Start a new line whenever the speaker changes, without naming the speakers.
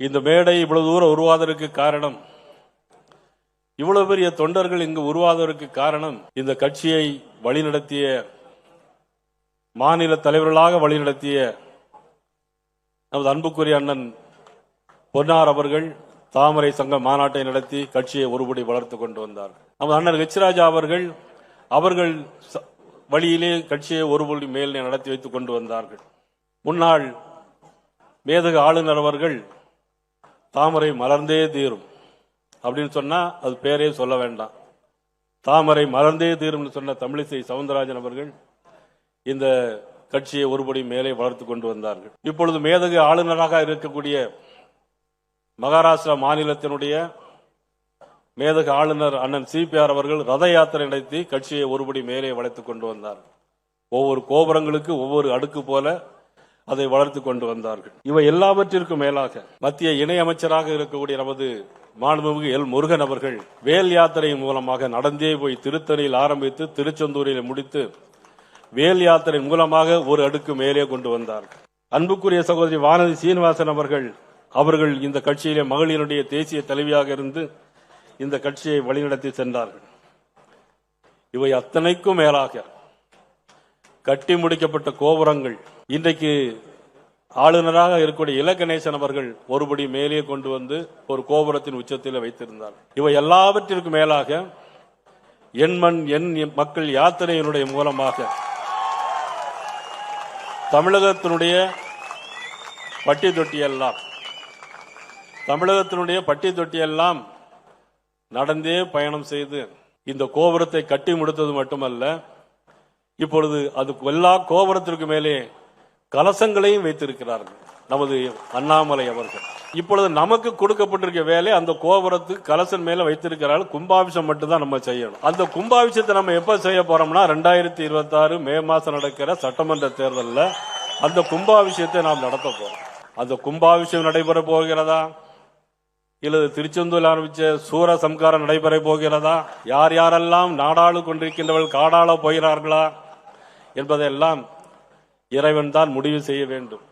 இந்த மேடை இவ்வளவு தூரம் உருவாவதற்கு காரணம், இவ்வளவு பெரிய தொண்டர்கள் இங்கு உருவாவதற்கு காரணம், இந்த கட்சியை வழிநடத்திய மாநில தலைவர்களாக வழிநடத்திய நமது அன்புக்குரிய அண்ணன் பொன்னார் அவர்கள் தாமரை சங்க மாநாட்டை நடத்தி கட்சியை ஒருபடி வளர்த்துக் கொண்டு வந்தார். நமது அண்ணன் ஹெச்ராஜா அவர்கள் வழியிலே கட்சியை ஒருபடி மேல் நடத்தி வைத்துக் கொண்டு வந்தார்கள். முன்னாள் மேதகு ஆளுநர் அவர்கள் தாமரை மலர்ந்தே தீரும் அப்படின்னு சொன்னா அது பேரே சொல்ல வேண்டாம். தாமரை மலர்ந்தே தீரும் சொன்ன தமிழிசை சவுந்தரராஜன் அவர்கள் இந்த கட்சியை ஒருபடி மேலே வளர்த்துக் கொண்டு வந்தார்கள். இப்பொழுது மேதகு ஆளுநராக இருக்கக்கூடிய மகாராஷ்டிரா மாநிலத்தினுடைய மேதகு ஆளுநர் அண்ணன் சிபிஆர் அவர்கள் ரத யாத்திரை நடத்தி கட்சியை ஒருபடி மேலே வளர்த்துக் கொண்டு வந்தார். ஒவ்வொரு கோபுரங்களுக்கு ஒவ்வொரு அடுக்கு போல அதை வளர்த்துக் கொண்டு வந்தார்கள். இவை எல்லாவற்றிற்கும் மேலாக மத்திய இணை அமைச்சராக இருக்கக்கூடிய நமது மாண்புமிகு எல் முருகன் அவர்கள் வேல் யாத்திரையின் மூலமாக நடந்தே போய் திருத்தணியில் ஆரம்பித்து திருச்செந்தூரில் முடித்து வேல் யாத்திரை மூலமாக ஒரு அடுக்கு மேலே கொண்டு வந்தார்கள். அன்புக்குரிய சகோதரி வானதி சீனிவாசன் அவர்கள் இந்த கட்சியிலே மகளிருடைய தேசிய தலைவியாக இருந்து இந்த கட்சியை வழிநடத்தி சென்றார்கள். இவை அத்தனைக்கும் மேலாக கட்டி முடிக்கப்பட்ட கோபுரங்கள் இன்றைக்கு ஆளுநராக இருக்கக்கூடிய இலகணேசன் அவர்கள் ஒருபடி மேலே கொண்டு வந்து ஒரு கோபுரத்தின் உச்சத்தில் வைத்திருந்தார். இவை எல்லாவற்றிற்கும் மேலாக என் மண் என் மக்கள் யாத்திரையினுடைய மூலமாக தமிழகத்தினுடைய பட்டி தொட்டியெல்லாம் நடந்தே பயணம் செய்து இந்த கோபுரத்தை கட்டி முடித்தது மட்டுமல்ல, இப்பொழுது அது எல்லா கோபுரத்திற்கு மேலே கலசங்களையும் வைத்திருக்கிறார்கள் நமது அண்ணாமலை அவர்கள். இப்பொழுது நமக்கு கொடுக்கப்பட்டிருக்க வேலை அந்த கோபுரத்துக்கு கலசன் மேல வைத்திருக்கிறார்கள். கும்பாபிஷம் மட்டும்தான் நம்ம செய்யணும். அந்த கும்பாபிஷத்தை நம்ம எப்ப செய்ய போறோம்னா 2026 மே மாசம் நடக்கிற சட்டமன்ற தேர்தலில் அந்த கும்பாபிஷத்தை நாம் நடத்த போறோம். அந்த கும்பாபிஷம் நடைபெற போகிறதா இல்லது திருச்செந்தூரில் ஆரம்பிச்ச சூர சம்காரம் நடைபெற போகிறதா, யார் யாரெல்லாம் நாடாளு கொண்டிருக்கின்றவர்கள் காடாள போகிறார்களா என்பதையெல்லாம் இறைவன் தான் முடிவு செய்ய வேண்டும்.